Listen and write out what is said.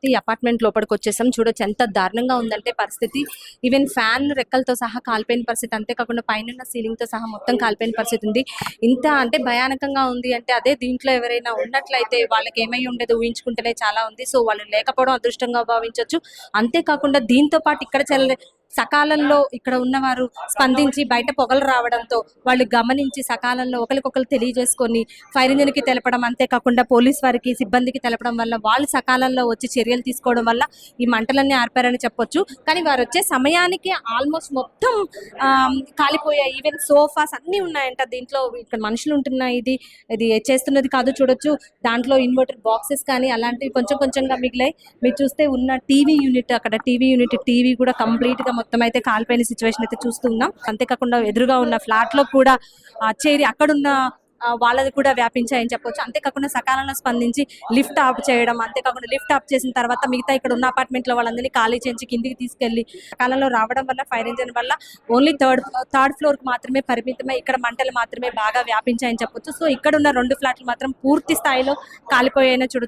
అయితే ఈ అపార్ట్మెంట్ లోపలికి వచ్చేసాం. చూడొచ్చు ఎంత దారుణంగా ఉందంటే పరిస్థితి. ఈవెన్ ఫ్యాన్ రెక్కలతో సహా కాలిపోయిన పరిస్థితి, అంతేకాకుండా పైన సీలింగ్ తో సహా మొత్తం కాలిపోయిన పరిస్థితి ఉంది. ఇంత అంటే భయానకంగా ఉంది అంటే అదే దీంట్లో ఎవరైనా ఉన్నట్లయితే వాళ్ళకి ఏమై ఉండేది ఊహించుకుంటేనే చాలా ఉంది. సో వాళ్ళు లేకపోవడం అదృష్టంగా భావించవచ్చు. అంతేకాకుండా దీంతో పాటు ఇక్కడ సకాలంలో ఇక్కడ ఉన్నవారు స్పందించి బయట పొగలు రావడంతో వాళ్ళు గమనించి సకాలంలో ఒకరికొకరు తెలియజేసుకొని ఫైర్ ఇంజిన్ కి తెలపడం, అంతేకాకుండా పోలీస్ వారికి సిబ్బందికి తెలపడం వల్ల వాళ్ళు సకాలంలో వచ్చి చర్యలు తీసుకోవడం వల్ల ఈ మంటలన్నీ ఆర్పారని చెప్పొచ్చు. కానీ వారు వచ్చే సమయానికి ఆల్మోస్ట్ మొత్తం కాలిపోయాయి. ఈవెన్ సోఫాస్ అన్ని ఉన్నాయంట దీంట్లో. ఇక్కడ మనుషులు ఉంటున్నాయి, ఇది చేస్తున్నది కాదు. చూడొచ్చు దాంట్లో ఇన్వర్టర్ బాక్సెస్ కానీ అలాంటివి కొంచెం కొంచెంగా మిగిలాయి. మీరు చూస్తే ఉన్న టీవీ యూనిట్, అక్కడ టీవీ కూడా కంప్లీట్ గా మొత్తం అయితే కాలిపోయిన సిచ్యువేషన్ అయితే చూస్తున్నాం. అంతేకాకుండా ఎదురుగా ఉన్న ఫ్లాట్ లో కూడా చేరి అక్కడున్న వాళ్ళది కూడా వ్యాపించాయని చెప్పొచ్చు. అంతేకాకుండా సకాలంలో స్పందించి లిఫ్ట్ ఆఫ్ చేయడం, అంతేకాకుండా లిఫ్ట్ ఆఫ్ చేసిన తర్వాత మిగతా ఇక్కడ ఉన్న అపార్ట్మెంట్ లో వాళ్ళందరినీ ఖాళీ చేయించి కిందికి తీసుకెళ్లి సకాలంలో రావడం వల్ల ఫైర్ ఇంజిన్ వల్ల ఓన్లీ థర్డ్ ఫ్లోర్ కి మాత్రమే పరిమితమై ఇక్కడ మంటలు మాత్రమే బాగా వ్యాపించాయని చెప్పొచ్చు. సో ఇక్కడ ఉన్న 2 ఫ్లాట్లు మాత్రం పూర్తి స్థాయిలో కాలిపోయాయని చూడొచ్చు.